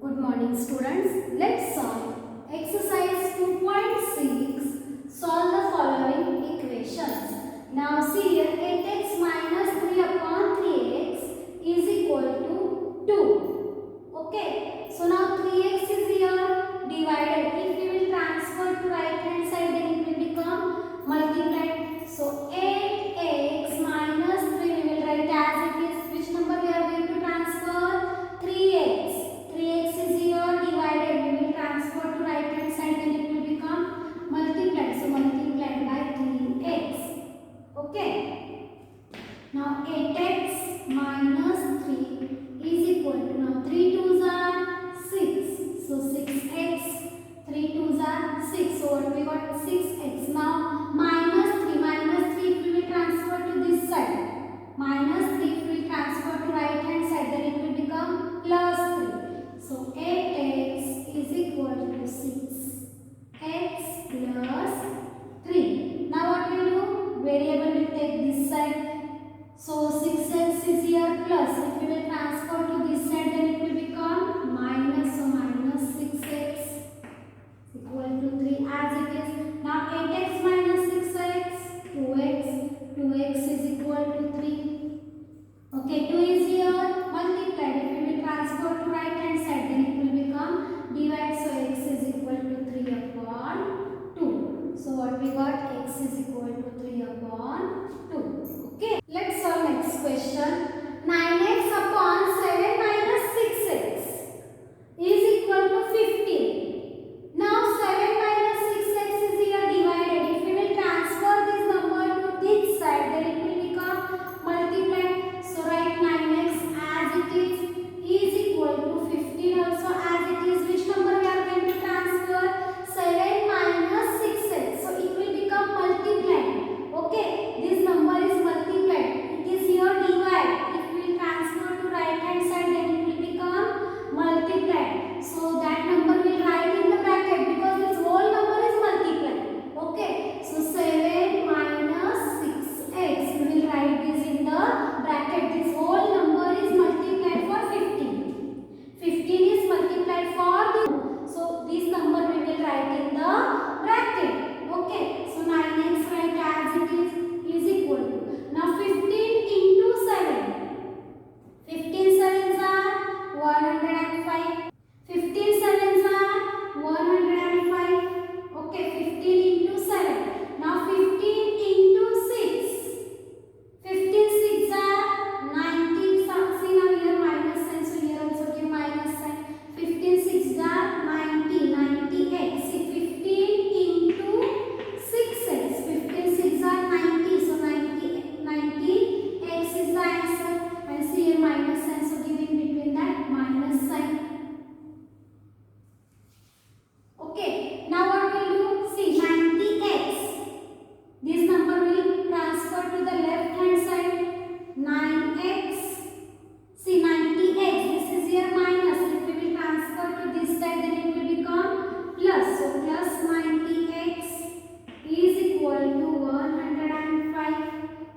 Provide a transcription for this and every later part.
Good morning students. Let's solve exercise 2.6. Solve the following equations. Now see here 8x minus 3 upon 3x is equal to 2. Okay. So now 3x is here divided. If we will transfer to right hand side then it will become multiplied. So 8x minus 3 we will write as it is. Which number we are going to transfer? 3x. 3x is here divided. We will transfer to right hand side then it will become multiplied. So multiplied by 3x. Okay. Now 8x minus 3 is equal to, now 3 2s are 6. So 6x. 3 2s are 6. So what we got? 6x. Now minus 3. Minus 3 if we will transfer to this side. Minus 3 if we will transfer to right hand side then it will become plus 3. So 8x is equal to 6. X plus 3. Now what we will do? Variable will take this side. So 6x is here plus. If we will transfer to this side then it will become minus. So minus 6x equal to 3 as it is. Now 8x minus 6x, 2x. 2x is equal to 3. Okay, 2 is here multiplied. If we will transfer to right hand side then it will become divide. So x is equal to 3 upon 2. So what we got? X is equal to 3 upon 2. Okay, let's solve next question. 9x upon 7 minus 6x is equal to 15. Now 7 minus 6x is here divided. If we will transfer this number to this side then it will become multiplied. So write 9x as it is equal to 15 also as it is. Which number we are going to transfer? 7 minus 6x. So it will become multiplied. Okay, this number is multiplied. It is here divide. If we will transfer to right hand side then it will become multiplied. So that number will write in the bracket because this whole number is multiplied. Okay, so 7 minus 6x. We will write this in the bracket. This whole number is multiplied for 15. 15 is multiplied for the. So this number we will write in the bracket. Okay, so 9x write as it is equal to. Now 15 into 7. 15 sevens are 105. 15 sevens are 105. Okay, 15 into 7. Now 15 into 6. 15 6 are 90. See now here minus sign. So here also give minus sign. 15 6 are 90. 90x. See 15 into 6x. 15 6 are 90. So 90x is the answer. And see here minus sign. So give in between that minus sign. Okay. Now what will do? See 90x. This number will transfer to the left hand side. 9x. See 90x. This is here minus. If we will transfer to this side then it will become plus. So plus 90x is equal to 105.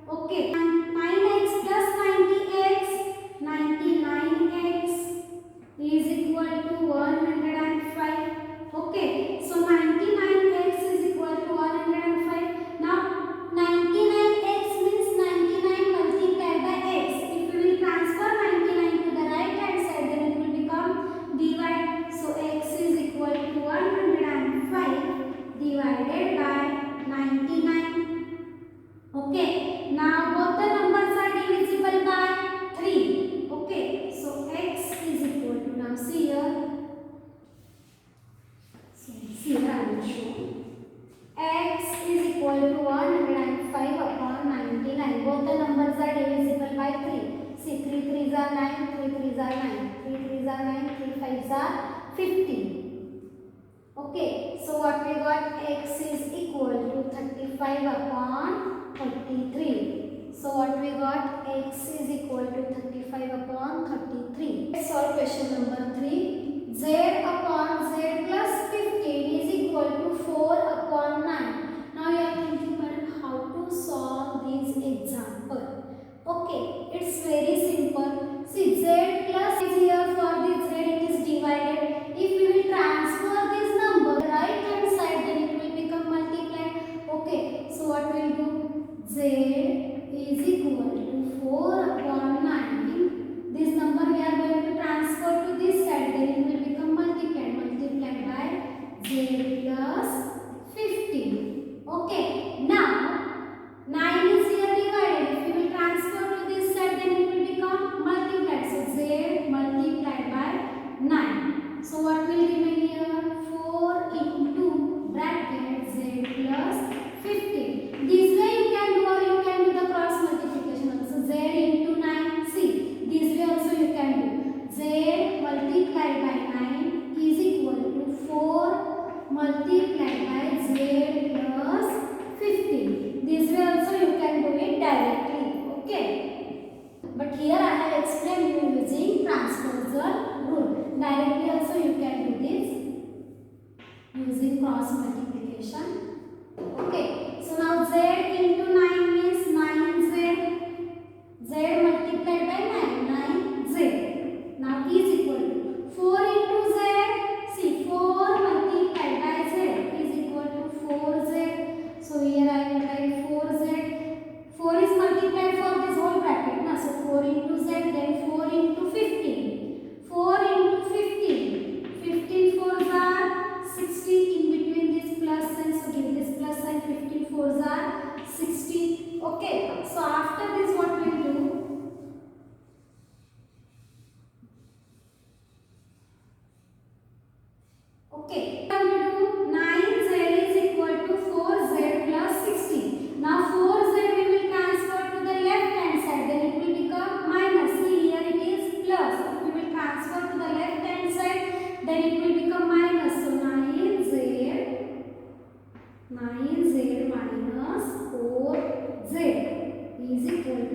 Okay. 9x plus 90x. 99x is equal to 105. Okay. So 99x is equal to 105. Now 99x means 99 multiplied by x. If we will transfer 99 to the right hand side then it will become divide. So x is equal to 105 divided by 99. Okay. Now both the numbers are divisible by 3. Okay. So x is equal to, now see here. See here I will show. X is equal to 105 upon 99. Both the numbers are divisible by 3. See 3 3s are 9, 3 3s are 9, 3 3s are 9, 3 5s are 15. Okay, so what we got? X is equal to 35 upon 33. So what we got? X is equal to 35 upon 33. Let's solve question number 3. Z upon Z plus 15 is equal to 4 upon 9. Now you are thinking, madam, how to solve this example? Okay, it's very simple. See, Z plus is here, for this Z it is divided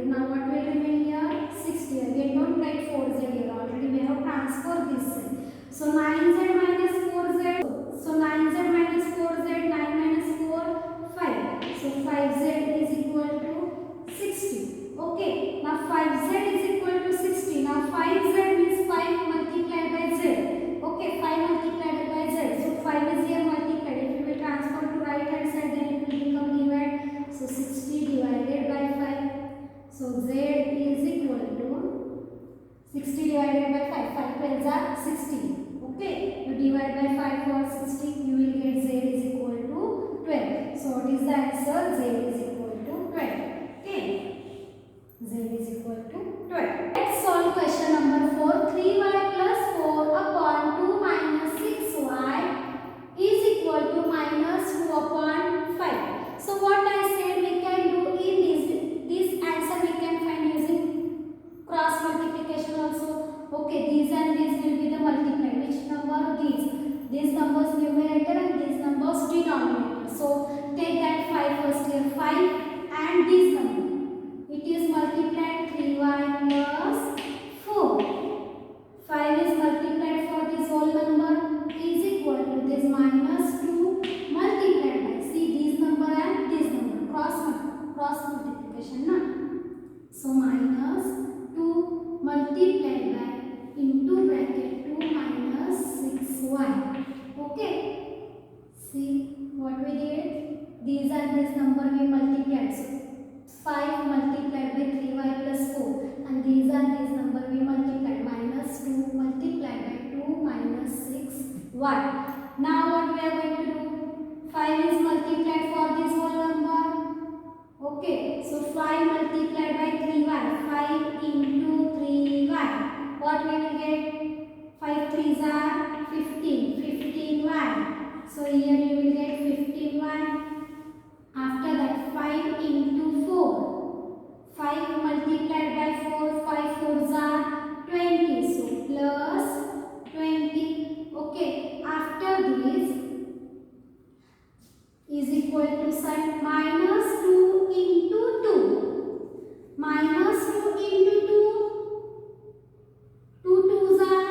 Now what will remain here? 60. Again don't write 4z here. Already we have transferred this side. So 9z minus 4z. So 9z minus 4z, 9 minus 4, 5. So 5z is equal to 60. Okay. Now 5z is equal to 60. Now 5z means 5 multiplied by z. Okay. 5 multiplied by z. So 5 is here multiplied. If you will transfer to right hand side, then it will become divide. So 60 divided by 5. So z is equal to 60 divided by 5. 5 12s are 60. Okay. You divide by 5 for 60. You will get z is equal to 12. So what is the answer? Z is equal to 12. Okay. Z is equal to 12. Let's solve question number 4. 3y plus 4 upon 2 minus 6y is equal to minus 2 upon 5. So what I said we can do in this answer we can find using cross multiplication also. Okay, these and these will be the multiplied. Which number? These numbers numerator and these numbers denominator. So take that 5 first here. 5 and this number. It is multiplied 3y plus 4. 5 is multiplied for this whole number is equal to this minus 2 multiplied by. See this number and this number. Cross multiplication. Na? So minus 2 multiplied by into bracket 2 minus 6y. Okay. See what we did? These and this number we multiplied. So 5 multiplied by 3y plus 4. And these and this number we multiplied. Minus 2 multiplied by 2 minus 6y. Now what we are going to do? 5 is multiplied for this whole number. Okay. So 5 multiplied by 3y. 5 into 3y. What we will get? 5 3s are 15. 15y. So here you will get 15y. After that 5 into 4. 5 multiplied by 4. 5 4s are 20. So plus 20. Okay. After this is equal to sign minus 2 into 2. Minus 2 into 2. 2 2s are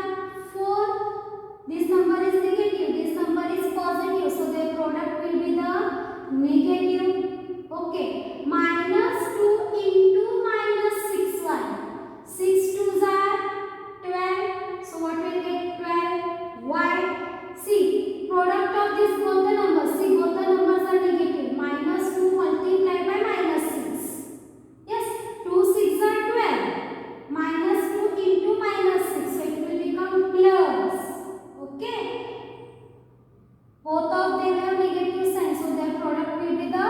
4. This number is negative. This number is positive. So their product will be the negative. Okay. Minus 2 into minus 6y. 6 2s are 12. So what will get 12y? See, product of this both the numbers. See, both the numbers are negative. Minus 2 multiplied by minus 6. Yes, 2 6 are 12. Minus 2 into minus 6. So it will become plus. Okay. Both of them have negative sign. So their product will be the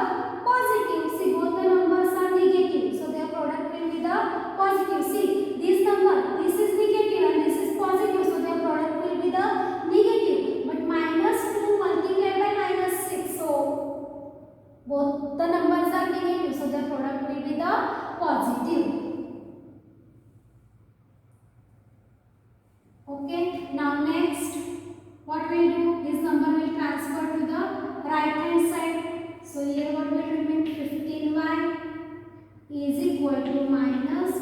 positive. See, both the numbers are negative. So their product will be the positive. See, this number, this is negative and this is positive. So their product will be the negative. But minus 2 multiplied by minus 6. So both the numbers are negative. So their product will be the positive. Okay. Now next, what we will do? This number will transfer to the right hand side. So here what will remain? 15y is equal to minus